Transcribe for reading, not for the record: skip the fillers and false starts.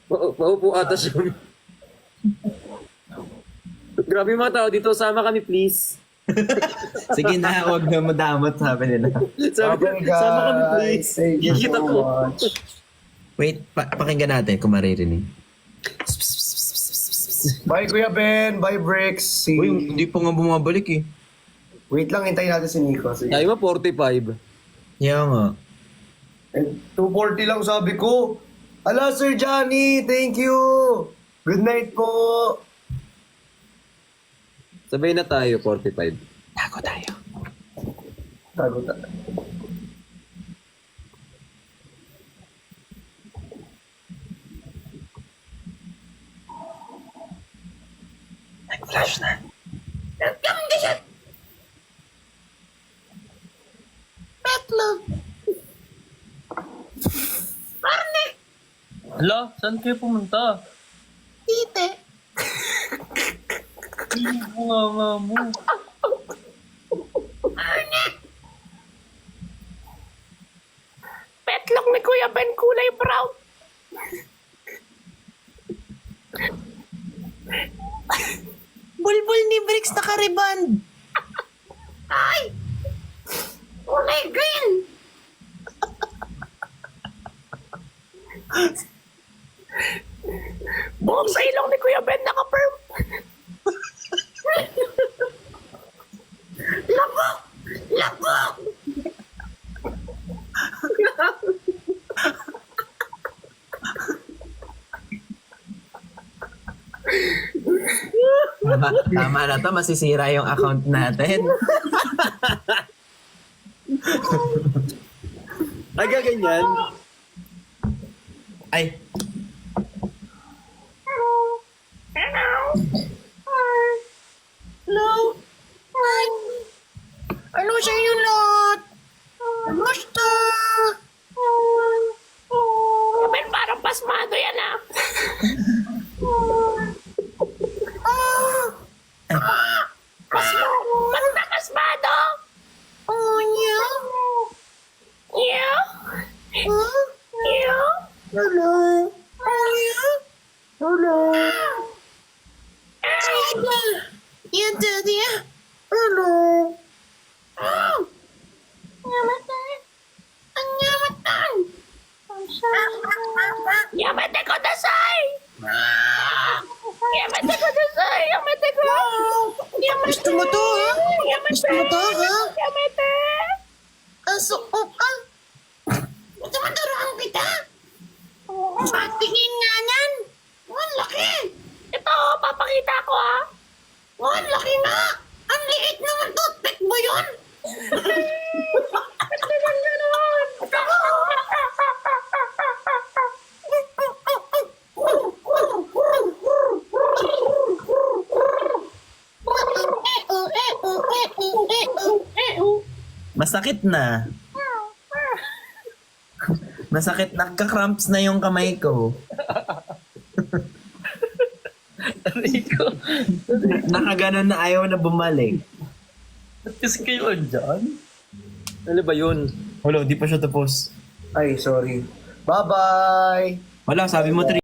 Paupo ata siya. Grabe yung mga tao dito. Sama kami, please. Sige na, huwag na madamot, sabi nila. Sama kami, please. Thank you Kikita so ko. much. Wait, pakinggan natin kung maririnig. Bye, Kuya Ben. Bye, Bricks. Uy, hindi pa nga bumabalik eh. Wait lang, hintayin natin si Nico. Sige. Tayo mo, 45. Kaya nga. 240 lang sabi ko. Ala, Sir Johnny, thank you. Good night po. Sabay na tayo, 45. Tago tayo. Tago. Nag-flash na. Hala, saan kayo pumunta? Tite. Hindi ko nga mo. Petlok ni Kuya Ben kulay brown. Bulbul ni Bricks nakariband. Ay! Kulay green. Buhok sa ilong ni Kuya Ben naka-perm. Labok! Labok! Tama na to, masisira yung account natin. Ay, gaganyan. Ay, Hello? Hi. Ano sa inyo lahat? Kamusta? Ben, parang pasmado yan ah. Pasmado? Ba't nakasmado? Oh, yeah. Yeah? Yeah? Hello? Oh, yeah? Hello? Yeah, Daddy. Hello. Yamatan. Ang yamatan. Yamate ko dasay. Yamate ko dasay. Yamate ko. Yamate. Gusto mo to, ha? Yamate. Gusto mo to, ha? Yamate. Asuko ka. Gusto mo turuan kita? Patingin nga yan. Ang laki. Ito, papakita ko, ha? Ang laki na. Ang liit naman, toothpick mo yun. Ba't naman gano'n? masakit na. Masakit, nagka-cramps na yung kamay ko. Rico, Nakaganon na ayaw na bumalik. ba't kasi kayo andyan? Ano ba yun? Wala, di pa siya tapos. Ay, sorry. Bye-bye. Wala, sabi mo 3